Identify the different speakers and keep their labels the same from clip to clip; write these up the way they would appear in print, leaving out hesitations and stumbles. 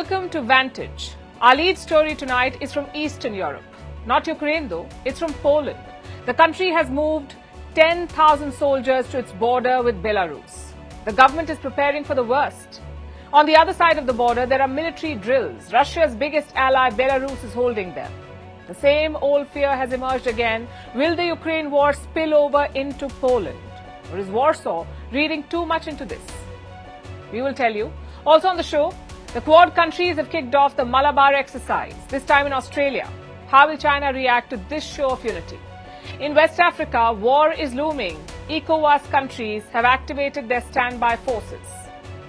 Speaker 1: Welcome to Vantage. Our lead story tonight is from Eastern Europe. Not Ukraine though, it's from Poland. The country has moved 10,000 soldiers to its border with Belarus. The government is preparing for the worst. On the other side of the border, there are military drills. Russia's biggest ally, Belarus, is holding them. The same old fear has emerged again. Will the Ukraine war spill over into Poland? Or is Warsaw reading too much into this? We will tell you. Also on the show, the Quad countries have kicked off the Malabar Exercise, this time in Australia. How will China react to this show of unity? In West Africa, war is looming. ECOWAS countries have activated their standby forces.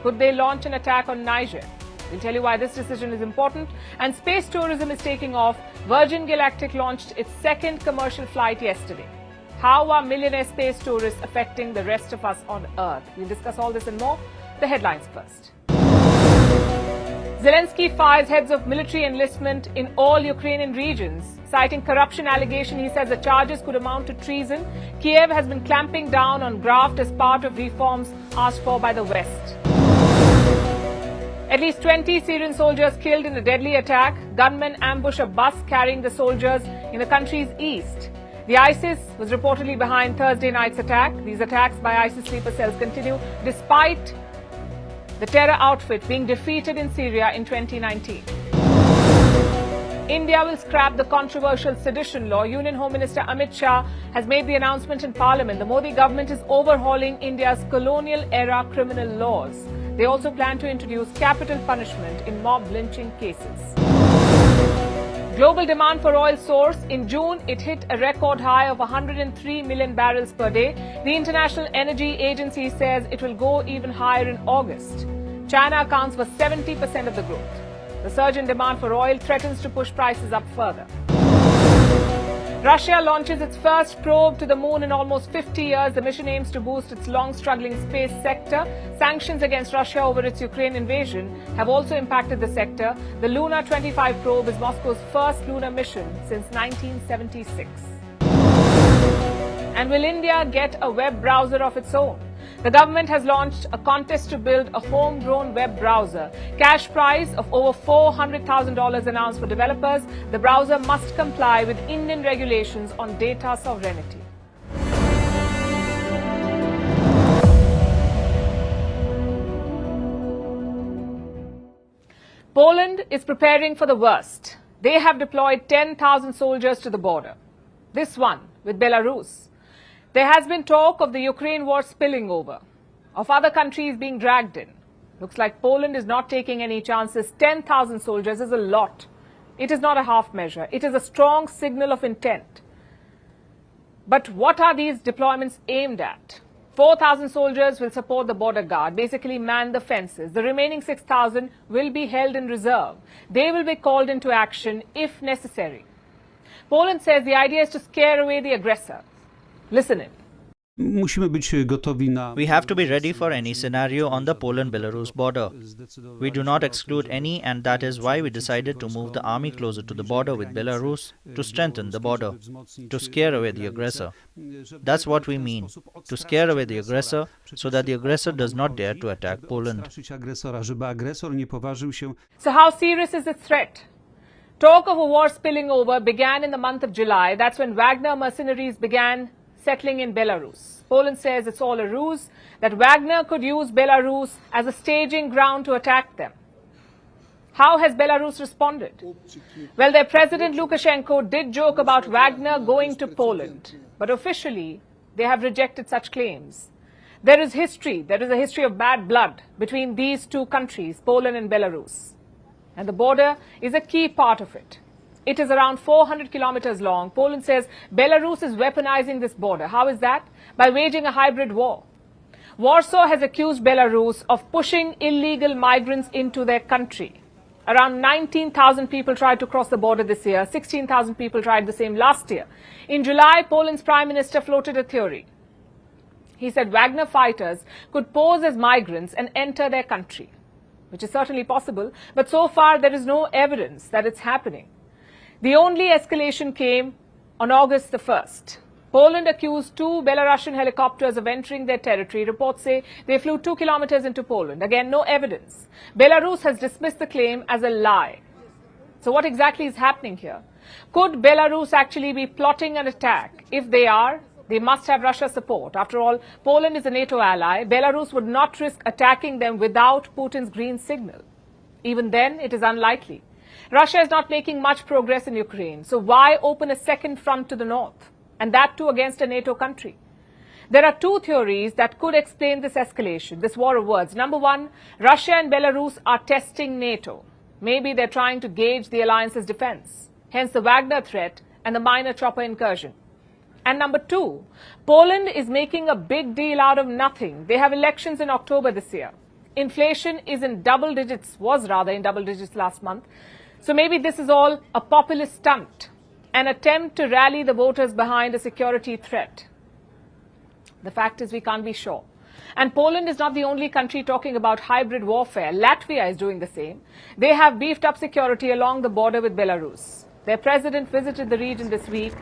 Speaker 1: Could they launch an attack on Niger? We'll tell you why this decision is important. And space tourism is taking off. Virgin Galactic launched its second commercial flight yesterday. How are millionaire space tourists affecting the rest of us on Earth? We'll discuss all this and more. The headlines first. Zelensky fires heads of military enlistment in all Ukrainian regions. Citing corruption allegation, he says the charges could amount to treason. Kiev has been clamping down on graft as part of reforms asked for by the West. At least 20 Syrian soldiers killed in a deadly attack. Gunmen ambush a bus carrying the soldiers in the country's east. The ISIS was reportedly behind Thursday night's attack. These attacks by ISIS sleeper cells continue despite the terror outfit being defeated in Syria in 2019. India will scrap the controversial sedition law. Union Home Minister Amit Shah has made the announcement in Parliament. The Modi government is overhauling India's colonial-era criminal laws. They also plan to introduce capital punishment in mob lynching cases. Global demand for oil soars. In June, it hit a record high of 103 million barrels per day. The International Energy Agency says it will go even higher in August. China accounts for 70% of the growth. The surge in demand for oil threatens to push prices up further. Russia launches its first probe to the moon in almost 50 years. The mission aims to boost its long-struggling space sector. Sanctions against Russia over its Ukraine invasion have also impacted the sector. The Luna 25 probe is Moscow's first lunar mission since 1976. And will India get a web browser of its own? The government has launched a contest to build a homegrown web browser. Cash prize of over $400,000 announced for developers. The browser must comply with Indian regulations on data sovereignty. Poland is preparing for the worst. They have deployed 10,000 soldiers to the border. This one with Belarus. There has been talk of the Ukraine war spilling over, of other countries being dragged in. Looks like Poland is not taking any chances. 10,000 soldiers is a lot. It is not a half measure. It is a strong signal of intent. But what are these deployments aimed at? 4,000 soldiers will support the border guard, basically man the fences. The remaining 6,000 will be held in reserve. They will be called into action if necessary. Poland says the idea is to scare away the aggressor. Listen in.
Speaker 2: We have to be ready for any scenario on the Poland-Belarus border. We do not exclude any, and that is why we decided to move the army closer to the border with Belarus to strengthen the border, to scare away the aggressor. That's what we mean, to scare away the aggressor so that the aggressor does not dare to attack Poland.
Speaker 1: So how serious is this threat? Talk of a war spilling over began in the month of July. That's when Wagner mercenaries began settling in Belarus. Poland says it's all a ruse, that Wagner could use Belarus as a staging ground to attack them. How has Belarus responded? Well, their president Lukashenko did joke about Wagner going to Poland, but officially they have rejected such claims. There is history, there is a history of bad blood between these two countries, Poland and Belarus. And the border is a key part of it. It is around 400 kilometers long. Poland says Belarus is weaponizing this border. How is that? By waging a hybrid war. Warsaw has accused Belarus of pushing illegal migrants into their country. Around 19,000 people tried to cross the border this year. 16,000 people tried the same last year. In July, Poland's prime minister floated a theory. He said Wagner fighters could pose as migrants and enter their country, which is certainly possible, but so far there is no evidence that it's happening. The only escalation came on August the 1st. Poland accused 2 Belarusian helicopters of entering their territory. Reports say they flew 2 kilometers into Poland. Again, no evidence. Belarus has dismissed the claim as a lie. So what exactly is happening here? Could Belarus actually be plotting an attack? If they are, they must have Russia's support. After all, Poland is a NATO ally. Belarus would not risk attacking them without Putin's green signal. Even then, it is unlikely. Russia is not making much progress in Ukraine. So why open a second front to the north? And that too against a NATO country. There are 2 theories that could explain this escalation, this war of words. Number 1, Russia and Belarus are testing NATO. Maybe they're trying to gauge the alliance's defense. Hence the Wagner threat and the minor chopper incursion. And number 2, Poland is making a big deal out of nothing. They have elections in October this year. Inflation is in double digits, was rather in double digits last month. So maybe this is all a populist stunt, an attempt to rally the voters behind a security threat. The fact is we can't be sure. And Poland is not the only country talking about hybrid warfare. Latvia is doing the same. They have beefed up security along the border with Belarus. Their president visited the region this week.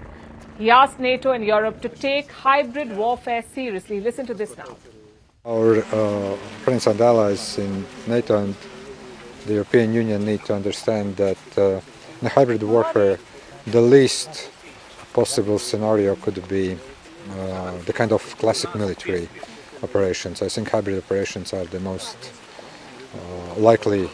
Speaker 1: He asked NATO and Europe to take hybrid warfare seriously. Listen to this now.
Speaker 3: Our friends and allies in NATO and the European Union need to understand that in hybrid warfare, the least possible scenario could be the kind of classic military operations. I think hybrid operations are the most likely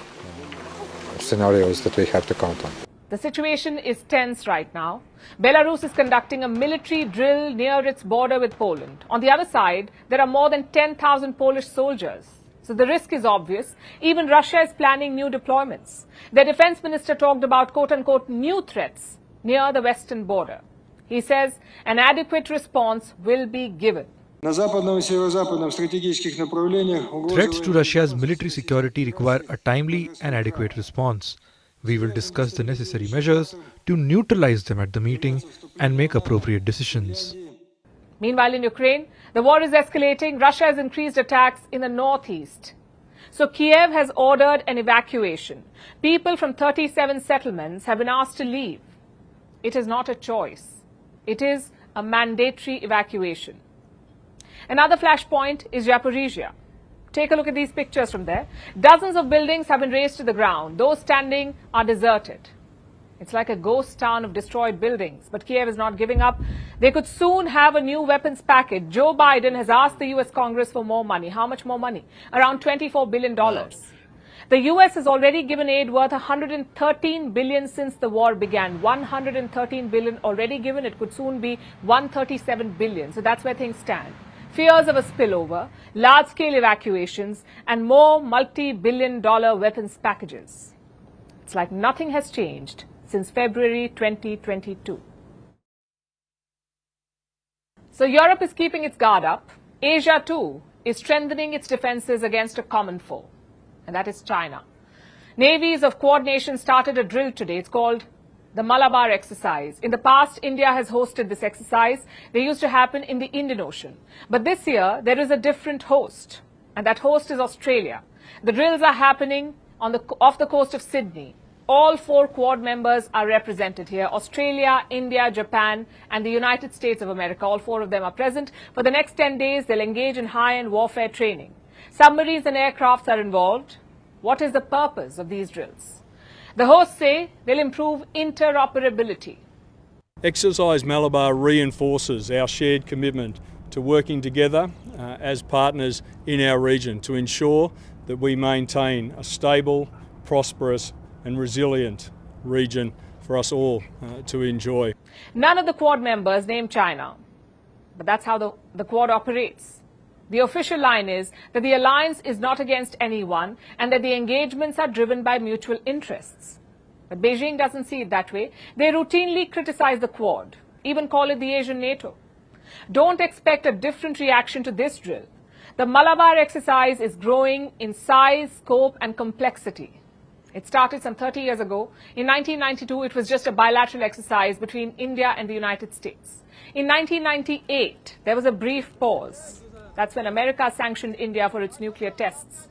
Speaker 3: scenarios that we have to count on.
Speaker 1: The situation is tense right now. Belarus is conducting a military drill near its border with Poland. On the other side, there are more than 10,000 Polish soldiers. So the risk is obvious. Even Russia is planning new deployments. The defense minister talked about quote-unquote new threats near the western border. He says an adequate response will be given.
Speaker 4: Threats to Russia's military security require a timely and adequate response. We will discuss the necessary measures to neutralize them at the meeting and make appropriate decisions.
Speaker 1: Meanwhile, in Ukraine, the war is escalating. Russia has increased attacks in the northeast. So Kiev has ordered an evacuation. People from 37 settlements have been asked to leave. It is not a choice. It is a mandatory evacuation. Another flashpoint is Zaporizhia. Take a look at these pictures from there. Dozens of buildings have been razed to the ground. Those standing are deserted. It's like a ghost town of destroyed buildings. But Kiev is not giving up. They could soon have a new weapons package. Joe Biden has asked the U.S. Congress for more money. How much more money? Around $24 billion. The U.S. has already given aid worth $113 billion since the war began. $113 billion already given. It could soon be $137 billion. So that's where things stand. Fears of a spillover, large-scale evacuations, and more multi-billion-dollar weapons packages. It's like nothing has changed since February 2022. So Europe is keeping its guard up. Asia, too, is strengthening its defenses against a common foe, and that is China. Navies of Quad nations started a drill today. It's called the Malabar Exercise. In the past, India has hosted this exercise. They used to happen in the Indian Ocean. But this year, there is a different host, and that host is Australia. The drills are happening off the coast of Sydney. All 4 Quad members are represented here. Australia, India, Japan, and the United States of America. All 4 of them are present. For the next 10 days, they'll engage in high-end warfare training. Submarines and aircrafts are involved. What is the purpose of these drills? The hosts say they'll improve interoperability.
Speaker 5: Exercise Malabar reinforces our shared commitment to working together as partners in our region to ensure that we maintain a stable, prosperous and resilient region for us all to enjoy.
Speaker 1: None of the Quad members name China, but that's how the Quad operates. The official line is that the alliance is not against anyone and that the engagements are driven by mutual interests. But Beijing doesn't see it that way. They routinely criticize the Quad, even call it the Asian NATO. Don't expect a different reaction to this drill. The Malabar exercise is growing in size, scope and complexity. It started some 30 years ago. In 1992, it was just a bilateral exercise between India and the United States. In 1998, there was a brief pause. That's when America sanctioned India for its nuclear tests.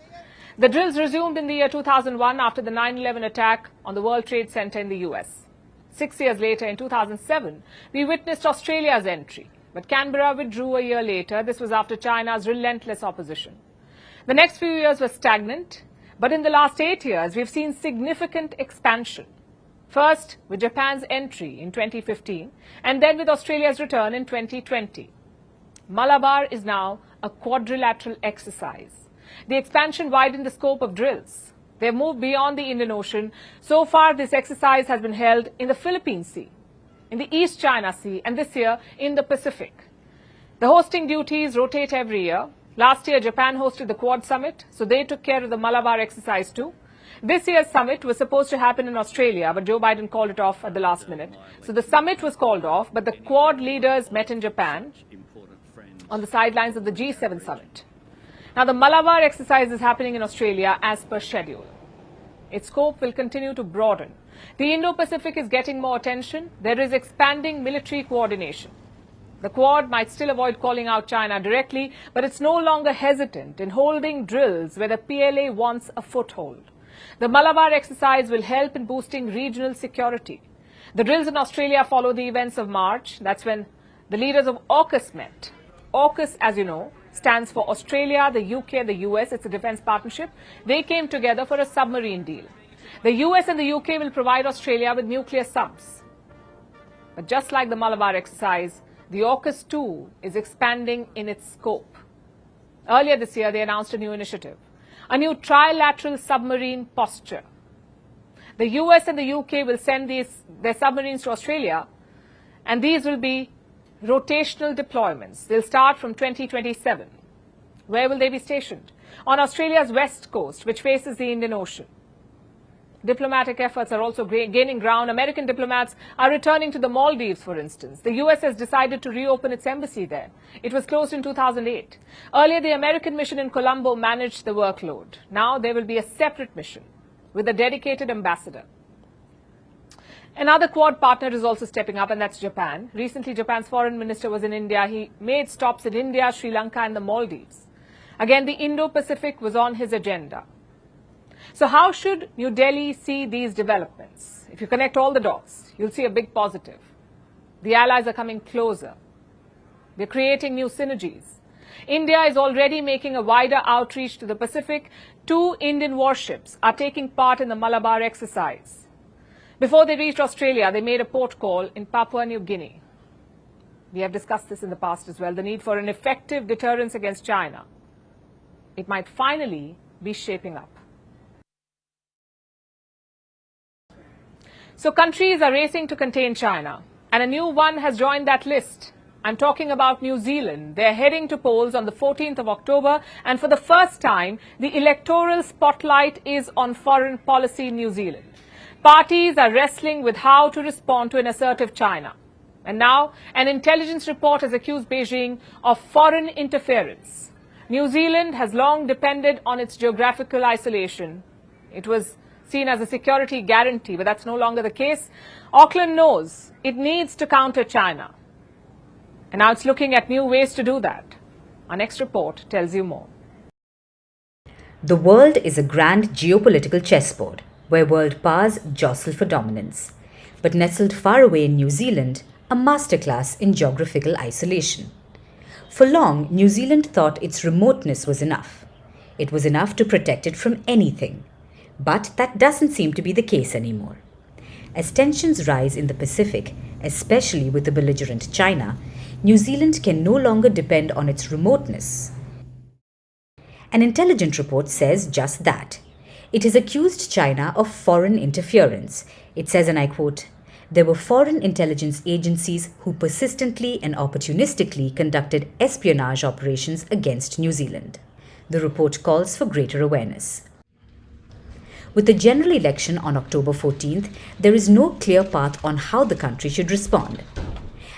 Speaker 1: The drills resumed in the year 2001 after the 9/11 attack on the World Trade Center in the US. 6 years later, in 2007, we witnessed Australia's entry. But Canberra withdrew a year later. This was after China's relentless opposition. The next few years were stagnant, but in the last 8 years, we've seen significant expansion. First, with Japan's entry in 2015, and then with Australia's return in 2020. Malabar is now a quadrilateral exercise. The expansion widened the scope of drills. They've moved beyond the Indian Ocean. So far, this exercise has been held in the Philippine Sea, in the East China Sea, and this year in the Pacific. The hosting duties rotate every year. Last year, Japan hosted the Quad Summit, so they took care of the Malabar exercise too. This year's summit was supposed to happen in Australia, but Joe Biden called it off at the last minute. So the summit was called off, but the Quad leaders met in Japan on the sidelines of the G7 summit. Now, the Malabar exercise is happening in Australia as per schedule. Its scope will continue to broaden. The Indo-Pacific is getting more attention. There is expanding military coordination. The Quad might still avoid calling out China directly, but it's no longer hesitant in holding drills where the PLA wants a foothold. The Malabar exercise will help in boosting regional security. The drills in Australia follow the events of March. That's when the leaders of AUKUS met. AUKUS, as you know, stands for Australia, the UK, the US. It's a defense partnership. They came together for a submarine deal. The US and the UK will provide Australia with nuclear subs. But just like the Malabar exercise, the AUKUS too is expanding in its scope. Earlier this year, they announced a new initiative, a new trilateral submarine posture. The US and the UK will send their submarines to Australia, and these will be rotational deployments. They'll start from 2027. Where will they be stationed? On Australia's west coast, which faces the Indian Ocean. Diplomatic efforts are also gaining ground. American diplomats are returning to the Maldives, for instance. The US has decided to reopen its embassy there. It was closed in 2008. Earlier, the American mission in Colombo managed the workload. Now there will be a separate mission with a dedicated ambassador. Another Quad partner is also stepping up, and that's Japan. Recently, Japan's foreign minister was in India. He made stops in India, Sri Lanka, and the Maldives. Again, the Indo-Pacific was on his agenda. So how should New Delhi see these developments? If you connect all the dots, you'll see a big positive. The allies are coming closer. They're creating new synergies. India is already making a wider outreach to the Pacific. 2 Indian warships are taking part in the Malabar exercise. Before they reached Australia, they made a port call in Papua New Guinea. We have discussed this in the past as well, the need for an effective deterrence against China. It might finally be shaping up. So countries are racing to contain China, and a new one has joined that list. I'm talking about New Zealand. They're heading to polls on the 14th of October, and for the first time, the electoral spotlight is on foreign policy in New Zealand. Parties are wrestling with how to respond to an assertive China. And now, an intelligence report has accused Beijing of foreign interference. New Zealand has long depended on its geographical isolation. It was seen as a security guarantee, but that's no longer the case. Auckland knows it needs to counter China. And now it's looking at new ways to do that. Our next report tells you more.
Speaker 6: The world is a grand geopolitical chessboard where world powers jostle for dominance. But nestled far away in New Zealand, a masterclass in geographical isolation. For long, New Zealand thought its remoteness was enough. It was enough to protect it from anything. But that doesn't seem to be the case anymore. As tensions rise in the Pacific, especially with the belligerent China, New Zealand can no longer depend on its remoteness. An intelligence report says just that. It has accused China of foreign interference. It says, and I quote, "There were foreign intelligence agencies who persistently and opportunistically conducted espionage operations against New Zealand." The report calls for greater awareness. With the general election on October 14th, there is no clear path on how the country should respond.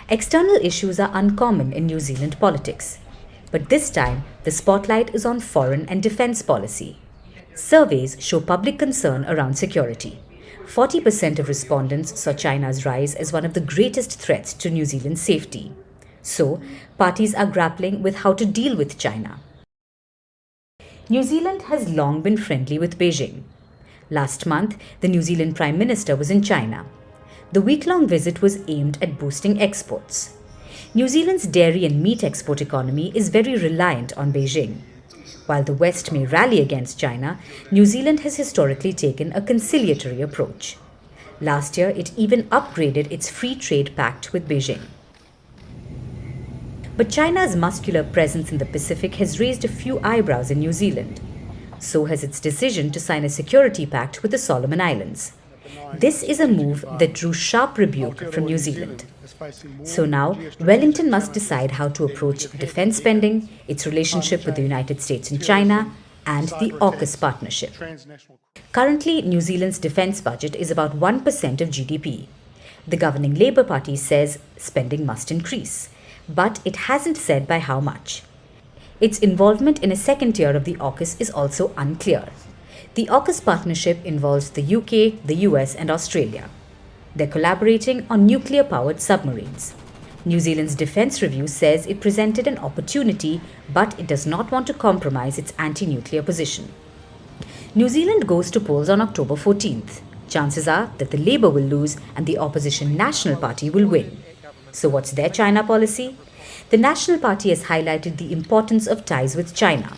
Speaker 6: External issues are uncommon in New Zealand politics. But this time, the spotlight is on foreign and defense policy. Surveys show public concern around security. 40% of respondents saw China's rise as one of the greatest threats to New Zealand's safety. So, parties are grappling with how to deal with China. New Zealand has long been friendly with Beijing. Last month, the New Zealand Prime Minister was in China. The week-long visit was aimed at boosting exports. New Zealand's dairy and meat export economy is very reliant on Beijing. While the West may rally against China, New Zealand has historically taken a conciliatory approach. Last year, it even upgraded its free trade pact with Beijing. But China's muscular presence in the Pacific has raised a few eyebrows in New Zealand. So has its decision to sign a security pact with the Solomon Islands. This is a move that drew sharp rebuke from New Zealand. So now, Wellington must decide how to approach defense spending, its relationship with the United States and China, and the AUKUS partnership. Currently, New Zealand's defense budget is about 1% of GDP. The governing Labour Party says spending must increase, but it hasn't said by how much. Its involvement in a second tier of the AUKUS is also unclear. The AUKUS partnership involves the UK, the US and Australia. They're collaborating on nuclear-powered submarines. New Zealand's Defence Review says it presented an opportunity, but it does not want to compromise its anti-nuclear position. New Zealand goes to polls on October 14th. Chances are that the Labour will lose and the opposition National Party will win. So what's their China policy? The National Party has highlighted the importance of ties with China,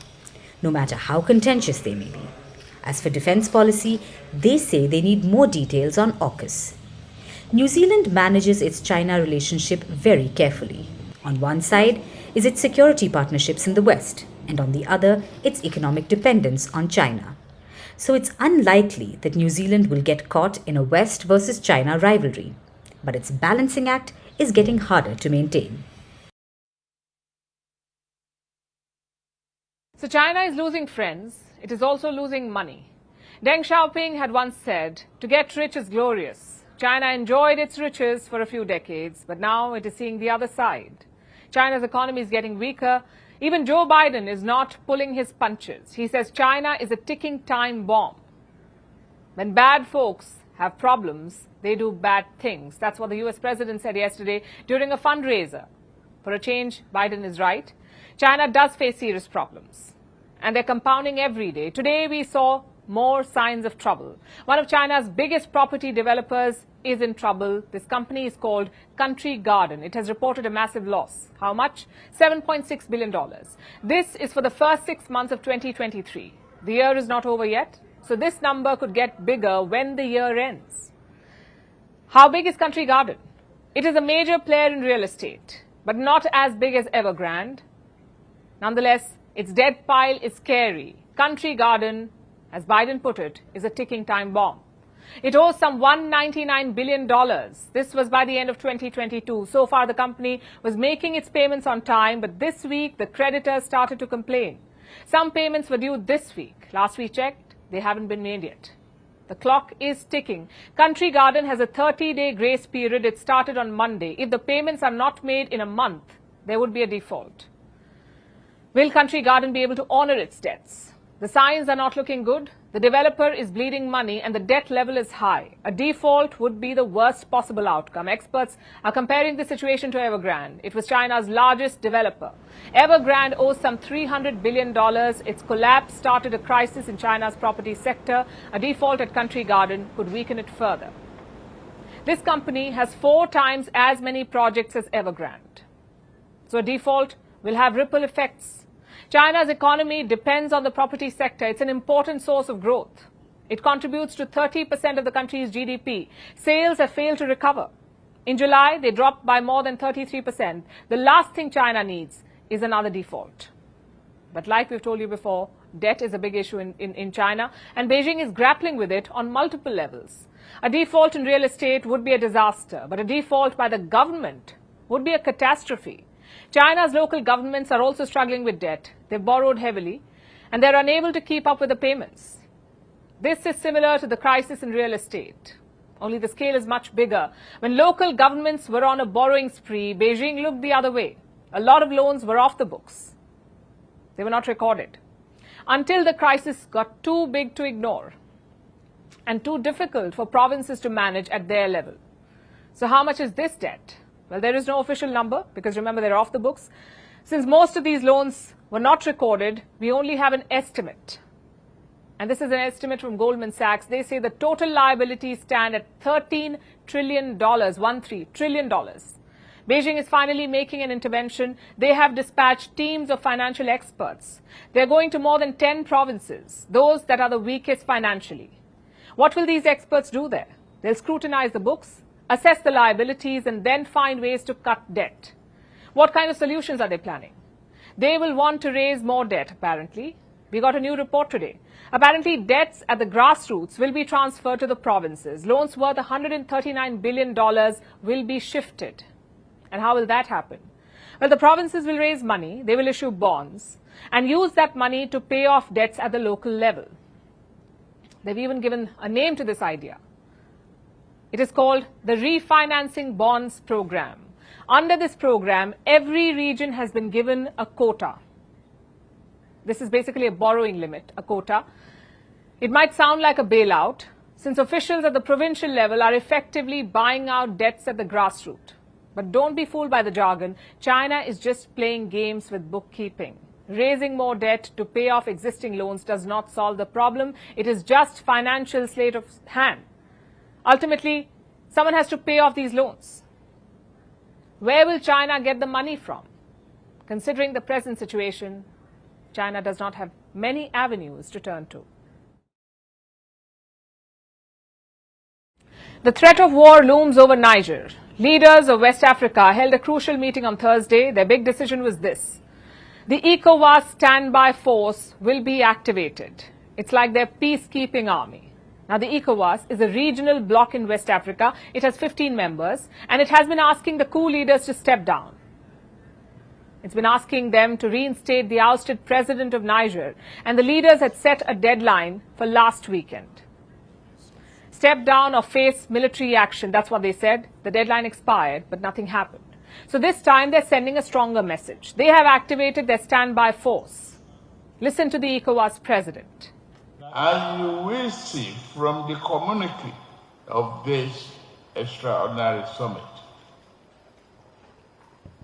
Speaker 6: no matter how contentious they may be. As for defence policy, they say they need more details on AUKUS. New Zealand manages its China relationship very carefully. On one side is its security partnerships in the West, and on the other, its economic dependence on China. So it's unlikely that New Zealand will get caught in a West versus China rivalry. But its balancing act is getting harder to maintain.
Speaker 1: So China is losing friends. It is also losing money. Deng Xiaoping had once said, "To get rich is glorious." China enjoyed its riches for a few decades, but now it is seeing the other side. China's economy is getting weaker. Even Joe Biden is not pulling his punches. He says China is a ticking time bomb. When bad folks have problems, they do bad things. That's what the US president said yesterday during a fundraiser. For a change, Biden is right. China does face serious problems, and they're compounding every day. Today we saw more signs of trouble. One of China's biggest property developers is in trouble. This company is called Country Garden. It has reported a massive loss. How much? $7.6 billion. This is for the first 6 months of 2023. The year is not over yet, so this number could get bigger when the year ends. How big is Country Garden? It is a major player in real estate, but not as big as Evergrande. Nonetheless, its debt pile is scary. Country Garden, as Biden put it, is a ticking time bomb. It owes some $199 billion. This was by the end of 2022. So far, the company was making its payments on time, but this week, the creditors started to complain. Some payments were due this week. Last we checked, they haven't been made yet. The clock is ticking. Country Garden has a 30-day grace period. It started on Monday. If the payments are not made in a month, there would be a default. Will Country Garden be able to honor its debts? The signs are not looking good. The developer is bleeding money and the debt level is high. A default would be the worst possible outcome. Experts are comparing the situation to Evergrande. It was China's largest developer. Evergrande owes some $300 billion. Its collapse started a crisis in China's property sector. A default at Country Garden could weaken it further. This company has 4 times as many projects as Evergrande. So a default will have ripple effects. China's economy depends on the property sector. It's an important source of growth. It contributes to 30% of the country's GDP. Sales have failed to recover. In July, they dropped by more than 33%. The last thing China needs is another default. But like we've told you before, debt is a big issue in China, and Beijing is grappling with it on multiple levels. A default in real estate would be a disaster, but a default by the government would be a catastrophe. China's local governments are also struggling with debt. They've borrowed heavily, and they're unable to keep up with the payments. This is similar to the crisis in real estate, only the scale is much bigger. When local governments were on a borrowing spree, Beijing looked the other way. A lot of loans were off the books. They were not recorded until the crisis got too big to ignore and too difficult for provinces to manage at their level. So how much is this debt? Well, there is no official number because remember they're off the books. Since most of these loans were not recorded, we only have an estimate. And this is an estimate from Goldman Sachs. They say the total liabilities stand at $13 trillion, $13 trillion. Beijing is finally making an intervention. They have dispatched teams of financial experts. They're going to more than 10 provinces, those that are the weakest financially. What will these experts do there? They'll scrutinize the books, assess the liabilities, and then find ways to cut debt. What kind of solutions are they planning? They will want to raise more debt, apparently. We got a new report today. Apparently, debts at the grassroots will be transferred to the provinces. Loans worth $139 billion will be shifted. And how will that happen? Well, the provinces will raise money, they will issue bonds, and use that money to pay off debts at the local level. They've even given a name to this idea. It is called the Refinancing Bonds Program. Under this program, every region has been given a quota. This is basically a borrowing limit, a quota. It might sound like a bailout, since officials at the provincial level are effectively buying out debts at the grassroots. But don't be fooled by the jargon. China is just playing games with bookkeeping. Raising more debt to pay off existing loans does not solve the problem. It is just financial sleight of hand. Ultimately, someone has to pay off these loans. Where will China get the money from? Considering the present situation, China does not have many avenues to turn to. The threat of war looms over Niger. Leaders of West Africa held a crucial meeting on Thursday. Their big decision was this: the ECOWAS standby force will be activated. It's like their peacekeeping army. Now, the ECOWAS is a regional bloc in West Africa. It has 15 members, and it has been asking the coup leaders to step down. It's been asking them to reinstate the ousted president of Niger, and the leaders had set a deadline for last weekend. Step down or face military action, that's what they said. The deadline expired, but nothing happened. So this time they're sending a stronger message. They have activated their standby force. Listen to the ECOWAS president.
Speaker 7: And you will see from the communique of this extraordinary summit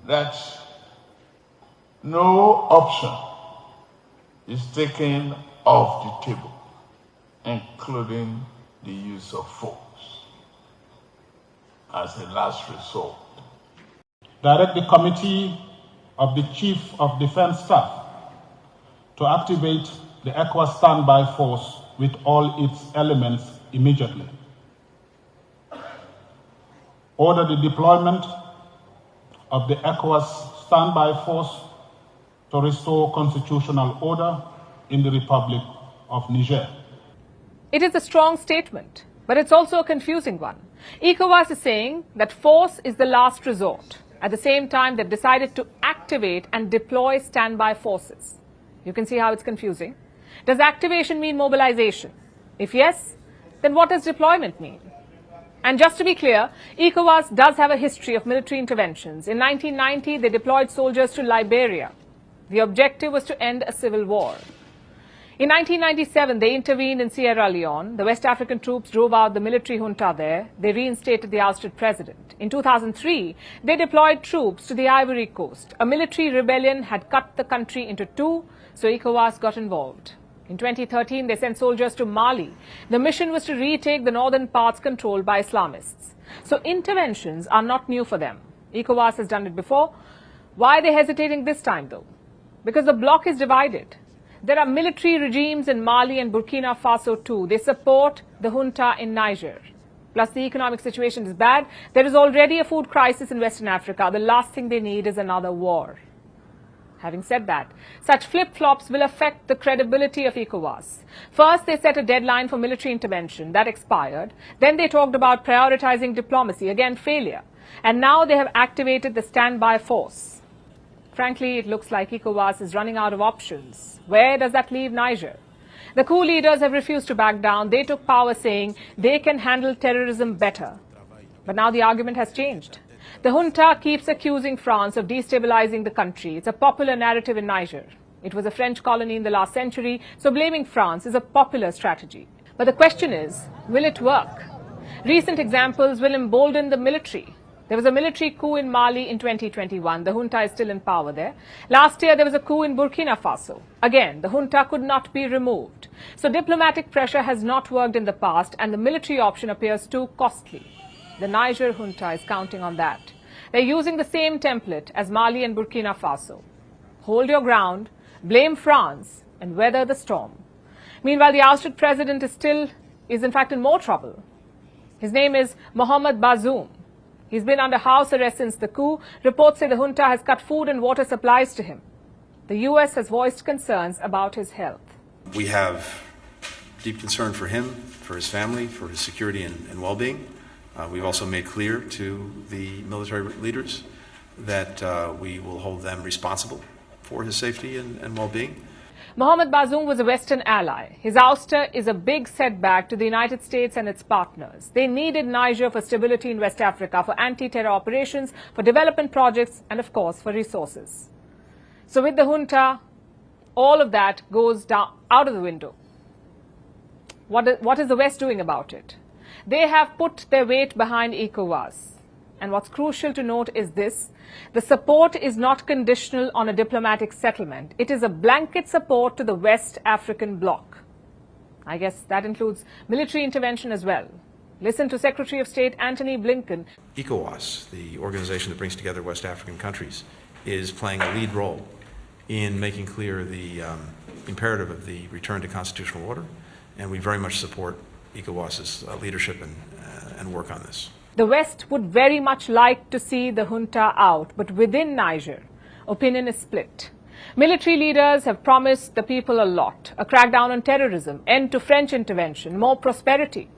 Speaker 7: that no option is taken off the table, including the use of force as a last resort.
Speaker 8: Direct the Committee of the Chief of Defense Staff to activate the ECOWAS standby force with all its elements immediately. Order the deployment of the ECOWAS standby force to restore constitutional order in the Republic of Niger.
Speaker 1: It is a strong statement, but it's also a confusing one. ECOWAS is saying that force is the last resort. At the same time, they've decided to activate and deploy standby forces. You can see how it's confusing. Does activation mean mobilization? If yes, then what does deployment mean? And just to be clear, ECOWAS does have a history of military interventions. In 1990, they deployed soldiers to Liberia. The objective was to end a civil war. In 1997, they intervened in Sierra Leone. The West African troops drove out the military junta there. They reinstated the ousted president. In 2003, they deployed troops to the Ivory Coast. A military rebellion had cut the country into two, so ECOWAS got involved. In 2013, they sent soldiers to Mali. The mission was to retake the northern parts controlled by Islamists. So interventions are not new for them. ECOWAS has done it before. Why are they hesitating this time, though? Because the bloc is divided. There are military regimes in Mali and Burkina Faso too. They support the junta in Niger. Plus, the economic situation is bad. There is already a food crisis in Western Africa. The last thing they need is another war. Having said that, such flip-flops will affect the credibility of ECOWAS. First, they set a deadline for military intervention. That expired. Then they talked about prioritizing diplomacy. Again, failure. And now they have activated the standby force. Frankly, it looks like ECOWAS is running out of options. Where does that leave Niger? The coup leaders have refused to back down. They took power saying they can handle terrorism better. But now the argument has changed. The junta keeps accusing France of destabilizing the country. It's a popular narrative in Niger. It was a French colony in the last century, so blaming France is a popular strategy. But the question is, will it work? Recent examples will embolden the military. There was a military coup in Mali in 2021. The junta is still in power there. Last year, there was a coup in Burkina Faso. Again, the junta could not be removed. So diplomatic pressure has not worked in the past, and the military option appears too costly. The Niger junta is counting on that. They're using the same template as Mali and Burkina Faso. Hold your ground, blame France, and weather the storm. Meanwhile, the ousted president is in fact in more trouble. His name is Mohamed Bazoum. He's been under house arrest since the coup. Reports say the junta has cut food and water supplies to him. The US has voiced concerns about his health.
Speaker 9: We have deep concern for him, for his family, for his security and well-being. We've also made clear to the military leaders that we will hold them responsible for his safety and well-being.
Speaker 1: Mohamed Bazoum was a Western ally. His ouster is a big setback to the United States and its partners. They needed Niger for stability in West Africa, for anti-terror operations, for development projects, and of course for resources. So with the junta, all of that goes out of the window. What is the West doing about it? They have put their weight behind ECOWAS. And what's crucial to note is this: the support is not conditional on a diplomatic settlement. It is a blanket support to the West African bloc. I guess that includes military intervention as well. Listen to Secretary of State Antony Blinken.
Speaker 9: ECOWAS, the organization that brings together West African countries, is playing a lead role in making clear the imperative of the return to constitutional order, and we very much support ECOWAS's leadership and work on this.
Speaker 1: The West would very much like to see the junta out, but within Niger, opinion is split. Military leaders have promised the people a lot: a crackdown on terrorism, end to French intervention, more prosperity.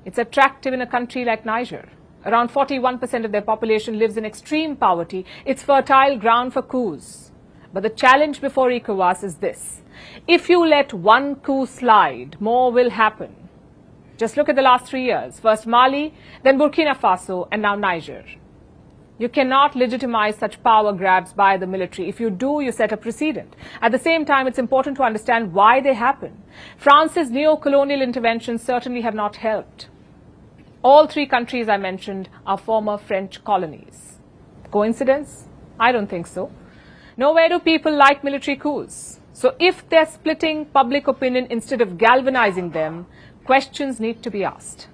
Speaker 1: It's attractive in a country like Niger. Around 41% of their population lives in extreme poverty. It's fertile ground for coups. But the challenge before ECOWAS is this: if you let one coup slide, more will happen. Just look at the last 3 years. First Mali, then Burkina Faso, and now Niger. You cannot legitimize such power grabs by the military. If you do, you set a precedent. At the same time, it's important to understand why they happen. France's neo-colonial interventions certainly have not helped. All three countries I mentioned are former French colonies. Coincidence? I don't think so. Nowhere do people like military coups. So if they're splitting public opinion instead of galvanizing them, questions need to be asked.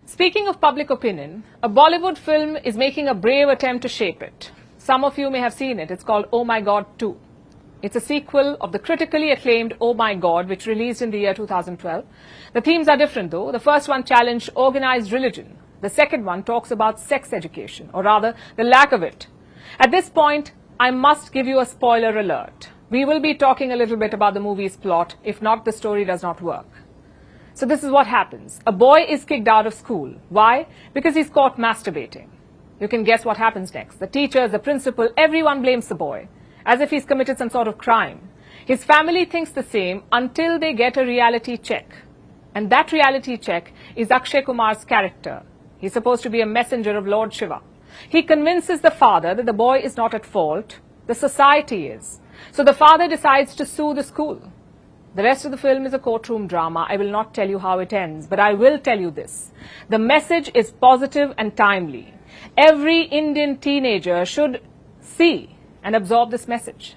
Speaker 1: Speaking of public opinion, a Bollywood film is making a brave attempt to shape it. Some of you may have seen it. It's called Oh My God 2. It's a sequel of the critically acclaimed Oh My God, which released in the year 2012. The themes are different though. The first one challenged organized religion. The second one talks about sex education, or rather the lack of it. At this point, I must give you a spoiler alert. We will be talking a little bit about the movie's plot. If not, the story does not work. So this is what happens. A boy is kicked out of school. Why? Because he's caught masturbating. You can guess what happens next. The teachers, the principal, everyone blames the boy, as if he's committed some sort of crime. His family thinks the same until they get a reality check. And that reality check is Akshay Kumar's character. He's supposed to be a messenger of Lord Shiva. He convinces the father that the boy is not at fault. The society is. So the father decides to sue the school. The rest of the film is a courtroom drama. I will not tell you how it ends, but I will tell you this. The message is positive and timely. Every Indian teenager should see and absorb this message.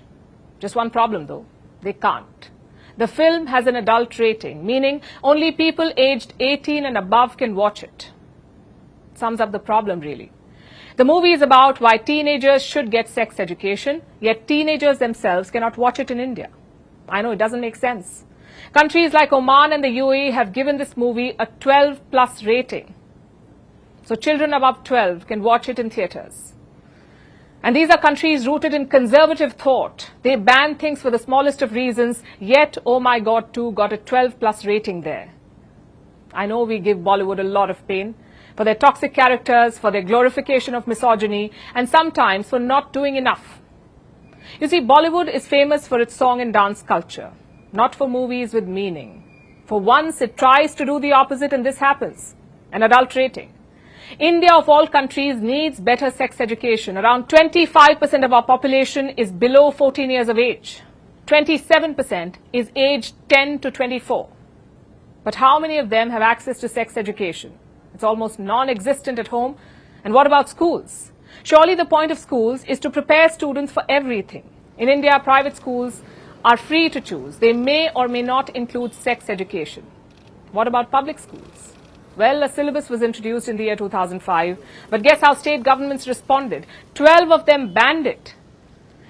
Speaker 1: Just one problem though, they can't. The film has an adult rating, meaning only people aged 18 and above can watch it. Sums up the problem really. The movie is about why teenagers should get sex education, yet teenagers themselves cannot watch it in India. I know it doesn't make sense. Countries like Oman and the UAE have given this movie a 12+ rating. So children above 12 can watch it in theatres. And these are countries rooted in conservative thought. They ban things for the smallest of reasons, yet Oh My God 2 got a 12+ rating there. I know we give Bollywood a lot of pain for their toxic characters, for their glorification of misogyny, and sometimes for not doing enough. You see, Bollywood is famous for its song and dance culture, not for movies with meaning. For once, it tries to do the opposite, and this happens: an adult rating. India, of all countries, needs better sex education. Around 25% of our population is below 14 years of age. 27% is aged 10 to 24. But how many of them have access to sex education? It's almost non-existent at home. And what about schools? Surely the point of schools is to prepare students for everything. In India, private schools are free to choose. They may or may not include sex education. What about public schools? Well, a syllabus was introduced in the year 2005, but guess how state governments responded? 12 of them banned it.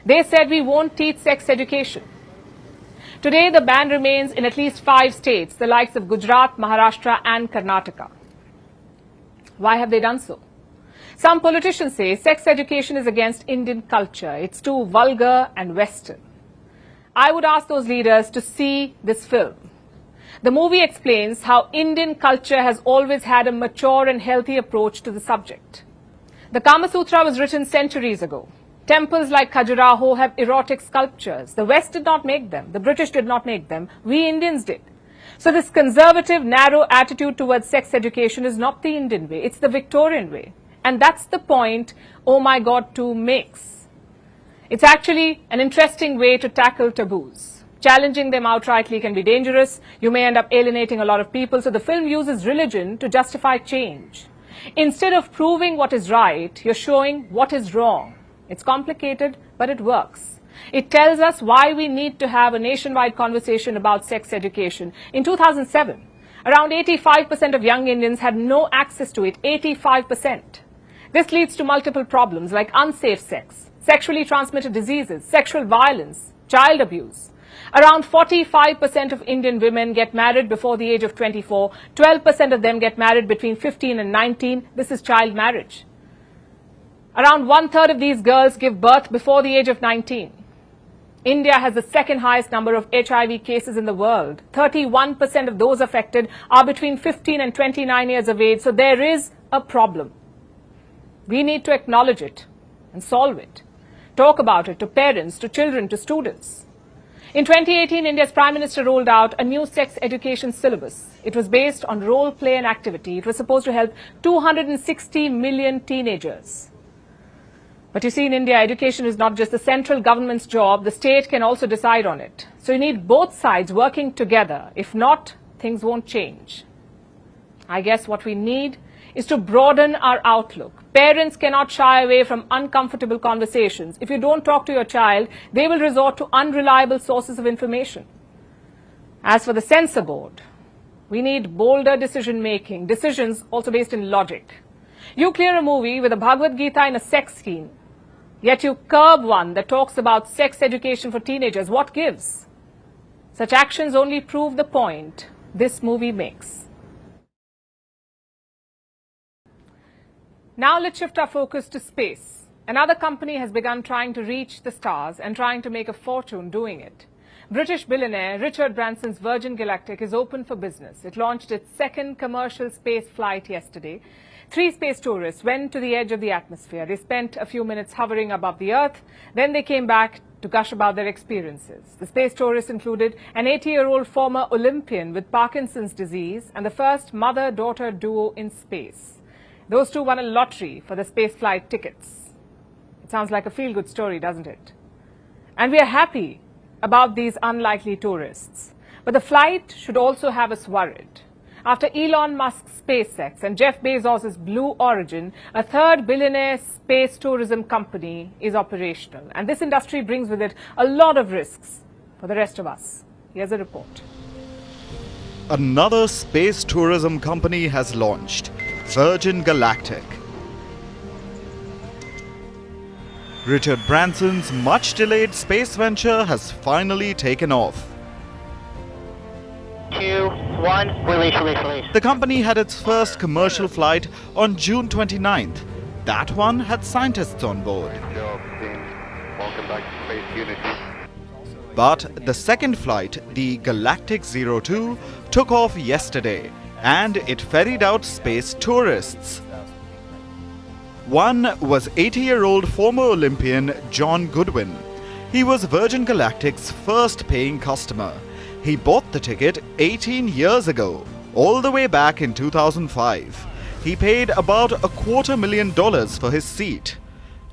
Speaker 1: They said we won't teach sex education. Today, the ban remains in at least 5 states, the likes of Gujarat, Maharashtra and Karnataka. Why have they done so? Some politicians say sex education is against Indian culture. It's too vulgar and Western. I would ask those leaders to see this film. The movie explains how Indian culture has always had a mature and healthy approach to the subject. The Kama Sutra was written centuries ago. Temples like Khajuraho have erotic sculptures. The West did not make them. The British did not make them. We Indians did. So this conservative, narrow attitude towards sex education is not the Indian way. It's the Victorian way. And that's the point Oh My God 2 makes. It's actually an interesting way to tackle taboos. Challenging them outrightly can be dangerous. You may end up alienating a lot of people. So the film uses religion to justify change. Instead of proving what is right, you're showing what is wrong. It's complicated, but it works. It tells us why we need to have a nationwide conversation about sex education. In 2007, around 85% of young Indians had no access to it, 85%. This leads to multiple problems like unsafe sex, sexually transmitted diseases, sexual violence, child abuse. Around 45% of Indian women get married before the age of 24. 12% of them get married between 15 and 19. This is child marriage. Around 1/3 of these girls give birth before the age of 19. India has the second highest number of HIV cases in the world. 31% of those affected are between 15 and 29 years of age. So there is a problem. We need to acknowledge it and solve it. Talk about it to parents, to children, to students. In 2018, India's Prime Minister rolled out a new sex education syllabus. It was based on role play and activity. It was supposed to help 260 million teenagers. But you see, in India, education is not just the central government's job. The state can also decide on it. So you need both sides working together. If not, things won't change. I guess what we need is to broaden our outlook. Parents cannot shy away from uncomfortable conversations. If you don't talk to your child, they will resort to unreliable sources of information. As for the censor board, we need bolder decision-making, decisions also based in logic. You clear a movie with a Bhagavad Gita in a sex scene, yet you curb one that talks about sex education for teenagers. What gives? Such actions only prove the point this movie makes. Now let's shift our focus to space. Another company has begun trying to reach the stars and trying to make a fortune doing it. British billionaire Richard Branson's Virgin Galactic is open for business. It launched its second commercial space flight yesterday. 3 space tourists went to the edge of the atmosphere. They spent a few minutes hovering above the Earth. Then they came back to gush about their experiences. The space tourists included an 80-year-old former Olympian with Parkinson's disease and the first mother-daughter duo in space. Those two won a lottery for the spaceflight tickets. It sounds like a feel-good story, doesn't it? And we are happy about these unlikely tourists. But the flight should also have us worried. After Elon Musk's SpaceX and Jeff Bezos' Blue Origin, a third billionaire space tourism company is operational. And this industry brings with it a lot of risks for the rest of us. Here's a report.
Speaker 10: Another space tourism company has launched, Virgin Galactic. Richard Branson's much-delayed space venture has finally taken off.
Speaker 11: 2, 1, release.
Speaker 10: The company had its first commercial flight on June 29th. That one had scientists on board.
Speaker 11: Welcome back to Space Unity.
Speaker 10: But the second flight, the Galactic 02, took off yesterday, and it ferried out space tourists. One was 80-year-old former Olympian John Goodwin. He was Virgin Galactic's first paying customer. He bought the ticket 18 years ago, all the way back in 2005. He paid about $250,000 for his seat.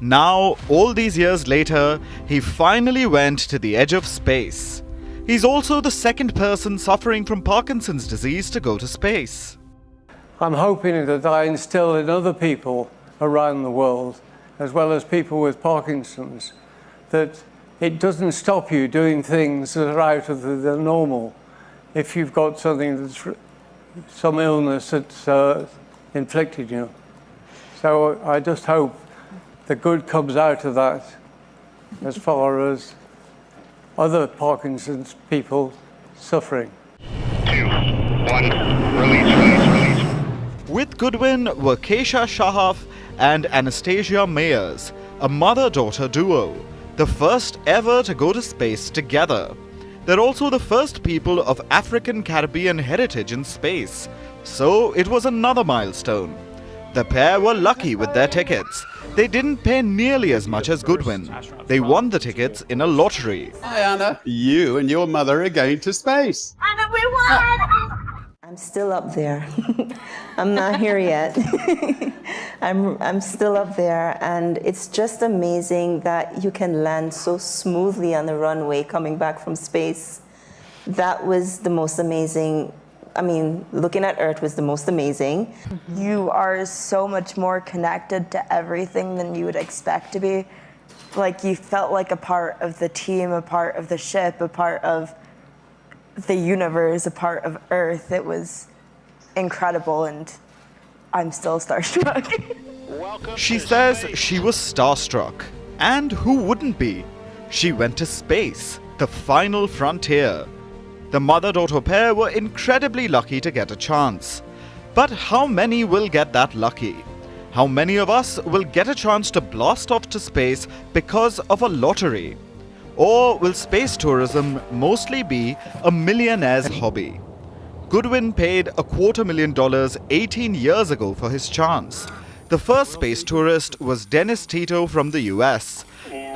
Speaker 10: Now, all these years later, he finally went to the edge of space. He's also the second person suffering from Parkinson's disease to go to space.
Speaker 12: I'm hoping that I instill in other people around the world, as well as people with Parkinson's, that it doesn't stop you doing things that are out of the normal if you've got something some illness that's inflicted you. So I just hope the good comes out of that as far as other Parkinson's people suffering.
Speaker 11: 2, 1, release.
Speaker 10: With Goodwin were Keisha Shahaf and Anastasia Mayers, a mother-daughter duo, the first ever to go to space together. They're also the first people of African Caribbean heritage in space, so it was another milestone. The pair were lucky with their tickets. They didn't pay nearly as much as Goodwin. They won the tickets in a lottery.
Speaker 13: Hi Anna, you and your mother are going to space.
Speaker 14: Anna, we won! I'm still up there. I'm not here yet. I'm still up there, and it's just amazing that you can land so smoothly on the runway coming back from space. That was the most amazing. I mean, looking at Earth was the most amazing.
Speaker 15: You are so much more connected to everything than you would expect to be. Like, you felt like a part of the team, a part of the ship, a part of the universe, a part of Earth. It was incredible, and I'm still starstruck.
Speaker 10: She says she was starstruck. And who wouldn't be? She went to space, the final frontier. The mother-daughter pair were incredibly lucky to get a chance. But how many will get that lucky? How many of us will get a chance to blast off to space because of a lottery? Or will space tourism mostly be a millionaire's hobby? Goodwin paid $250,000 18 years ago for his chance. The first space tourist was Dennis Tito from the US.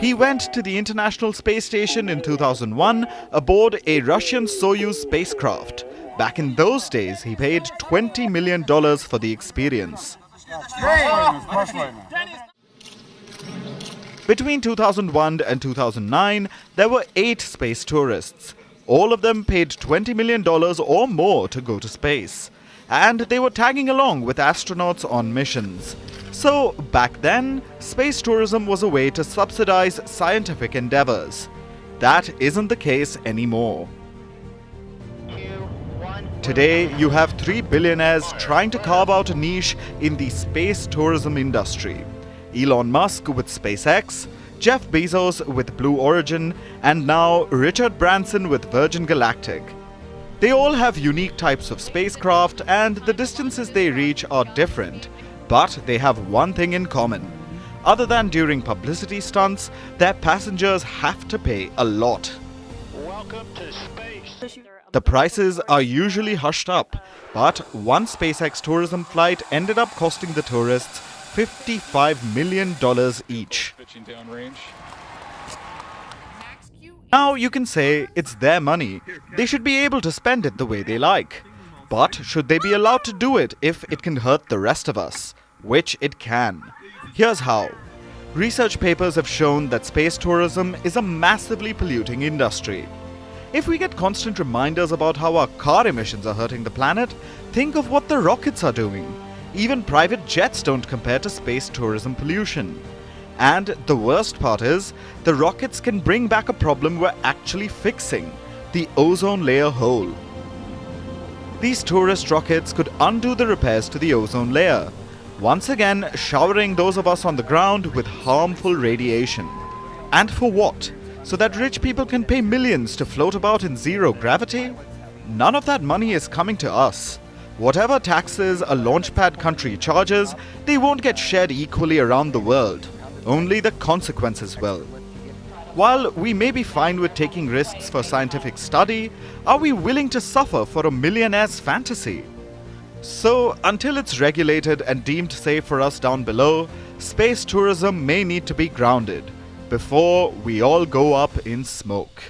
Speaker 10: He went to the International Space Station in 2001 aboard a Russian Soyuz spacecraft. Back in those days, he paid $20 million for the experience. Between 2001 and 2009, there were 8 space tourists. All of them paid $20 million or more to go to space. And they were tagging along with astronauts on missions. So, back then, space tourism was a way to subsidize scientific endeavors. That isn't the case anymore. Today, you have 3 billionaires trying to carve out a niche in the space tourism industry. Elon Musk with SpaceX, Jeff Bezos with Blue Origin, and now Richard Branson with Virgin Galactic. They all have unique types of spacecraft, and the distances they reach are different, but they have one thing in common. Other than during publicity stunts, their passengers have to pay a lot.
Speaker 11: Welcome to space.
Speaker 10: The prices are usually hushed up, but one SpaceX tourism flight ended up costing the tourists $55 million each. Now you can say it's their money. They should be able to spend it the way they like. But should they be allowed to do it if it can hurt the rest of us? Which it can. Here's how. Research papers have shown that space tourism is a massively polluting industry. If we get constant reminders about how our car emissions are hurting the planet, think of what the rockets are doing. Even private jets don't compare to space tourism pollution. And the worst part is, the rockets can bring back a problem we're actually fixing, the ozone layer hole. These tourist rockets could undo the repairs to the ozone layer, once again showering those of us on the ground with harmful radiation. And for what? So that rich people can pay millions to float about in zero gravity? None of that money is coming to us. Whatever taxes a launchpad country charges, they won't get shared equally around the world. Only the consequences will. While we may be fine with taking risks for scientific study, are we willing to suffer for a millionaire's fantasy? So, until it's regulated and deemed safe for us down below, space tourism may need to be grounded before we all go up in smoke.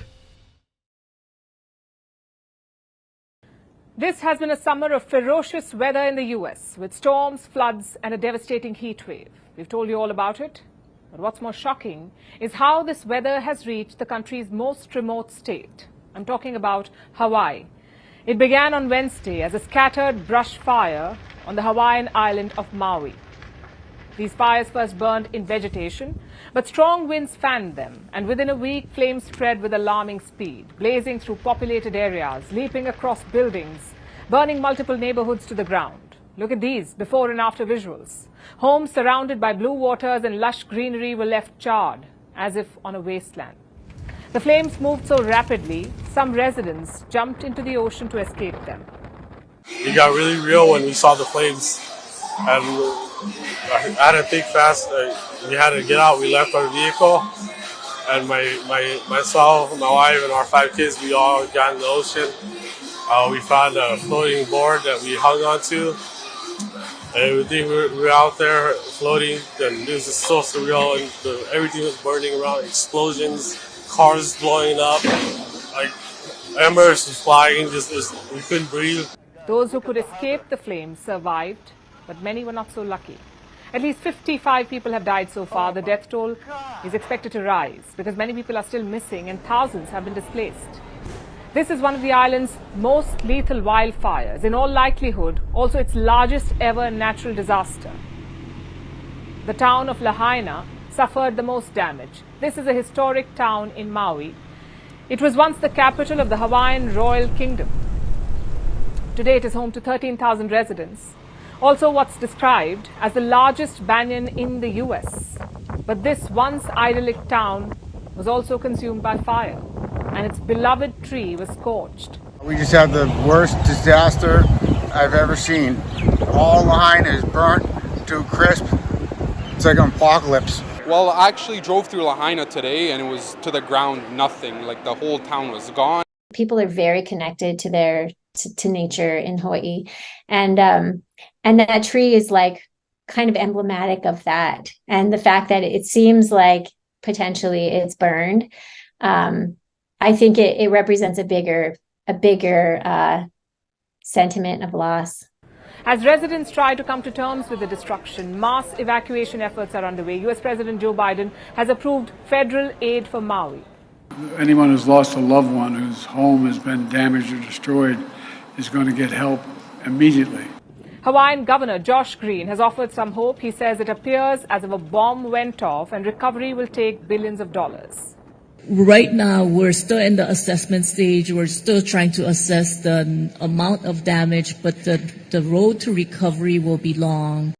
Speaker 1: This has been a summer of ferocious weather in the US, with storms, floods, and a devastating heat wave. We've told you all about it. But what's more shocking is how this weather has reached the country's most remote state. I'm talking about Hawaii. It began on Wednesday as a scattered brush fire on the Hawaiian island of Maui. These fires first burned in vegetation, but strong winds fanned them, and within a week, flames spread with alarming speed, blazing through populated areas, leaping across buildings, burning multiple neighborhoods to the ground. Look at these before and after visuals. Homes surrounded by blue waters and lush greenery were left charred, as if on a wasteland. The flames moved so rapidly, some residents jumped into the ocean to escape them.
Speaker 16: It got really real when we saw the flames, and I had to think fast. We had to get out. We left our vehicle, and myself, my wife, and our 5 kids, we all got in the ocean. We found a floating board that we hung onto, and we were out there floating, and it was just so surreal, and everything was burning around, explosions, cars blowing up, like embers was flying, we couldn't breathe.
Speaker 1: Those who could escape the flames survived, but many were not so lucky. At least 55 people have died so far. The death toll is expected to rise because many people are still missing and thousands have been displaced. This is one of the island's most lethal wildfires. In all likelihood, also its largest ever natural disaster. The town of Lahaina suffered the most damage. This is a historic town in Maui. It was once the capital of the Hawaiian Royal Kingdom. Today it is home to 13,000 residents. Also what's described as the largest banyan in the US. But this once idyllic town was also consumed by fire, and its beloved tree was scorched.
Speaker 17: We just had the worst disaster I've ever seen. All Lahaina is burnt to a crisp. It's like an apocalypse.
Speaker 18: Well, I actually drove through Lahaina today and it was to the ground, nothing. Like the whole town was gone.
Speaker 19: People are very connected to nature in Hawaii. And that tree is like kind of emblematic of that. And the fact that it seems like potentially it's burned, I think it represents a bigger sentiment of loss.
Speaker 1: As residents try to come to terms with the destruction, mass evacuation efforts are underway. US President Joe Biden has approved federal aid for Maui.
Speaker 20: Anyone who's lost a loved one, whose home has been damaged or destroyed, is going to get help immediately.
Speaker 1: Hawaiian Governor Josh Green has offered some hope. He says it appears as if a bomb went off and recovery will take billions of dollars.
Speaker 21: Right now, we're still in the assessment stage. We're still trying to assess the amount of damage, but the road to recovery will be long.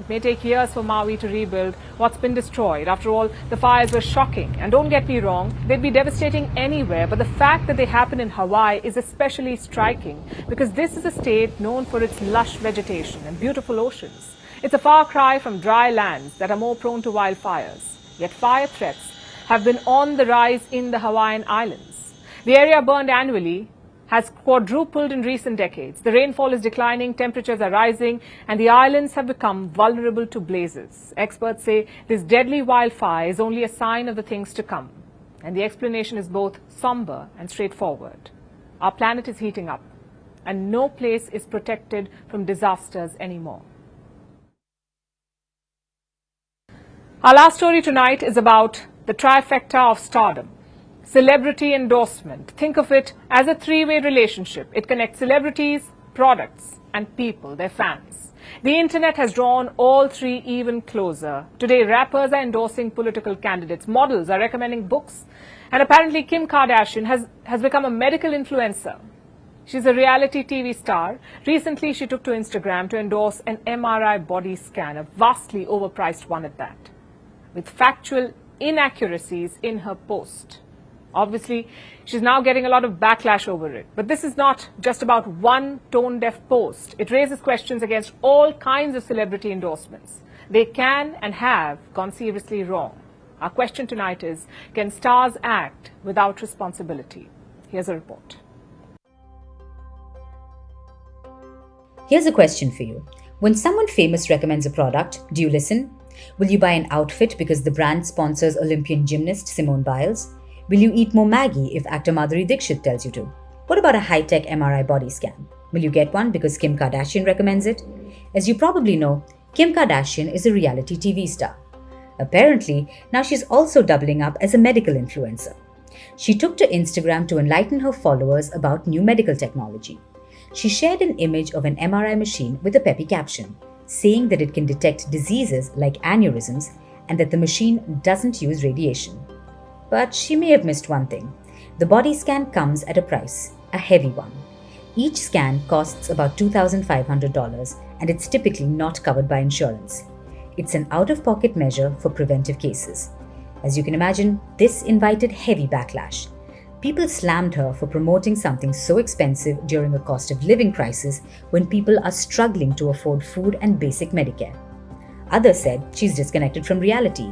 Speaker 1: It may take years for Maui to rebuild what's been destroyed. After all, the fires were shocking. And don't get me wrong, they'd be devastating anywhere. But the fact that they happen in Hawaii is especially striking because this is a state known for its lush vegetation and beautiful oceans. It's a far cry from dry lands that are more prone to wildfires. Yet fire threats have been on the rise in the Hawaiian Islands. The area burned annually has quadrupled in recent decades. The rainfall is declining, temperatures are rising, and the islands have become vulnerable to blazes. Experts say this deadly wildfire is only a sign of the things to come. And the explanation is both somber and straightforward. Our planet is heating up, and no place is protected from disasters anymore. Our last story tonight is about the trifecta of stardom. Celebrity endorsement. Think of it as a three-way relationship. It connects celebrities, products, and people, their fans. The internet has drawn all three even closer. Today, rappers are endorsing political candidates. Models are recommending books. And apparently, Kim Kardashian has become a medical influencer. She's a reality TV star. Recently, she took to Instagram to endorse an MRI body scan, a vastly overpriced one at that, with factual inaccuracies in her post. Obviously, she's now getting a lot of backlash over it. But this is not just about one tone-deaf post. It raises questions against all kinds of celebrity endorsements. They can and have gone seriously wrong. Our question tonight is, can stars act without responsibility? Here's a report.
Speaker 6: Here's a question for you. When someone famous recommends a product, do you listen? Will you buy an outfit because the brand sponsors Olympian gymnast Simone Biles? Will you eat more Maggi if actor Madhuri Dixit tells you to? What about a high-tech MRI body scan? Will you get one because Kim Kardashian recommends it? As you probably know, Kim Kardashian is a reality TV star. Apparently, now she's also doubling up as a medical influencer. She took to Instagram to enlighten her followers about new medical technology. She shared an image of an MRI machine with a peppy caption, saying that it can detect diseases like aneurysms and that the machine doesn't use radiation. But she may have missed one thing. The body scan comes at a price, a heavy one. Each scan costs about $2,500 and it's typically not covered by insurance. It's an out-of-pocket measure for preventive cases. As you can imagine, this invited heavy backlash. People slammed her for promoting something so expensive during a cost of living crisis when people are struggling to afford food and basic Medicare. Others said she's disconnected from reality.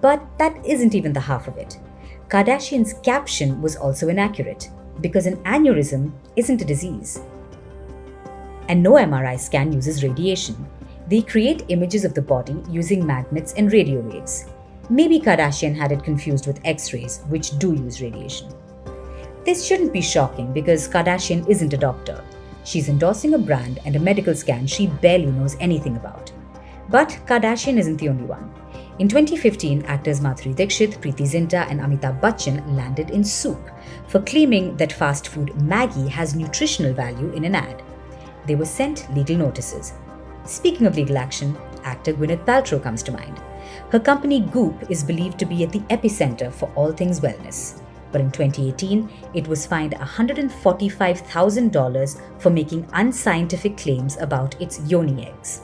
Speaker 6: But that isn't even the half of it. Kardashian's caption was also inaccurate, because an aneurysm isn't a disease. And no MRI scan uses radiation. They create images of the body using magnets and radio waves. Maybe Kardashian had it confused with X-rays, which do use radiation. This shouldn't be shocking because Kardashian isn't a doctor. She's endorsing a brand and a medical scan she barely knows anything about. But Kardashian isn't the only one. In 2015, actors Madhuri Dixit, Preeti Zinta and Amitabh Bachchan landed in soup for claiming that fast food Maggi has nutritional value in an ad. They were sent legal notices. Speaking of legal action, actor Gwyneth Paltrow comes to mind. Her company Goop is believed to be at the epicenter for all things wellness. But in 2018, it was fined $145,000 for making unscientific claims about its yoni eggs.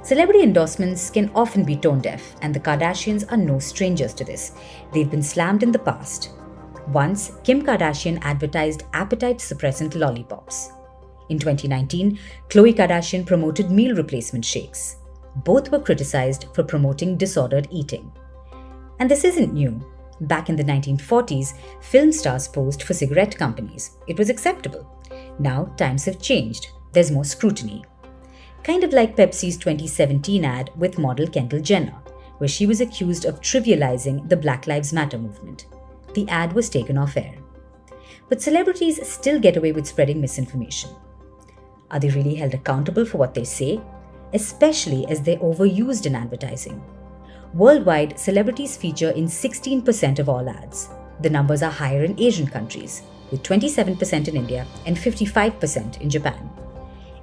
Speaker 6: Celebrity endorsements can often be tone deaf, and the Kardashians are no strangers to this. They've been slammed in the past. Once, Kim Kardashian advertised appetite suppressant lollipops. In 2019, Khloe Kardashian promoted meal replacement shakes. Both were criticized for promoting disordered eating. And this isn't new. Back in the 1940s, film stars posed for cigarette companies. It was acceptable. Now times have changed. There's more scrutiny. Kind of like Pepsi's 2017 ad with model Kendall Jenner, where she was accused of trivializing the Black Lives Matter movement. The ad was taken off air. But celebrities still get away with spreading misinformation. Are they really held accountable for what they say? Especially as they're overused in advertising. Worldwide, celebrities feature in 16% of all ads. The numbers are higher in Asian countries, with 27% in India and 55% in Japan.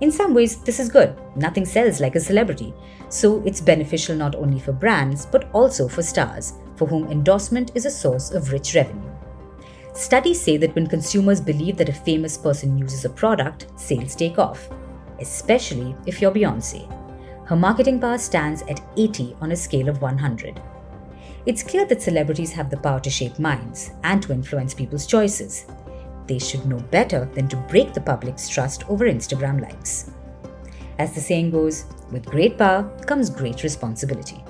Speaker 6: In some ways, this is good. Nothing sells like a celebrity. So it's beneficial not only for brands, but also for stars, for whom endorsement is a source of rich revenue. Studies say that when consumers believe that a famous person uses a product, sales take off, especially if you're Beyoncé. Her marketing power stands at 80 on a scale of 100. It's clear that celebrities have the power to shape minds and to influence people's choices. They should know better than to break the public's trust over Instagram likes. As the saying goes, with great power comes great responsibility.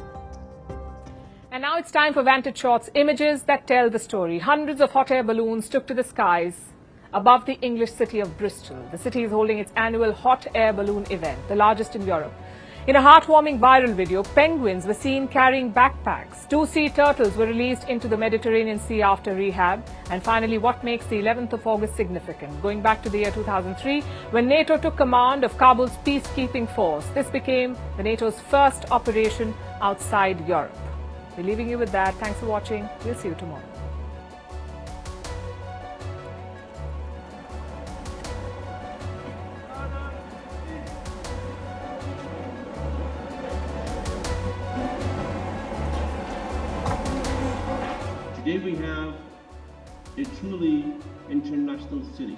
Speaker 1: And now it's time for Vantage Shot's images that tell the story. Hundreds of hot air balloons took to the skies above the English city of Bristol. The city is holding its annual hot air balloon event, the largest in Europe. In a heartwarming viral video, penguins were seen carrying backpacks. 2 sea turtles were released into the Mediterranean Sea after rehab. And finally, what makes the 11th of August significant? Going back to the year 2003, when NATO took command of Kabul's peacekeeping force, this became the NATO's first operation outside Europe. We're leaving you with that. Thanks for watching. We'll see you tomorrow.
Speaker 2: Today we have a truly international city.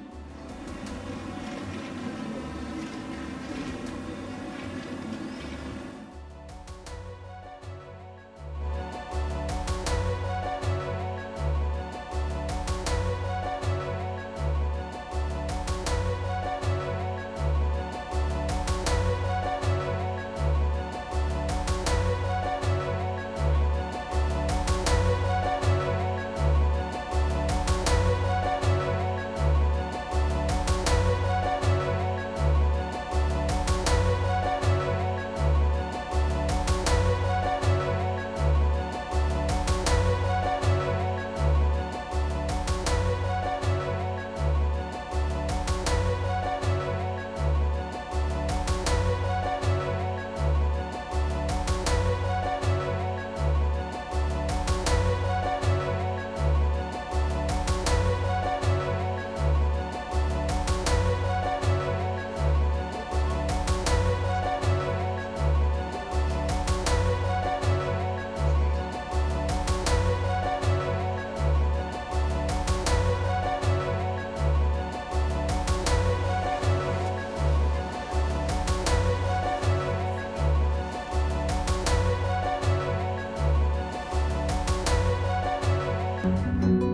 Speaker 1: Lahaina.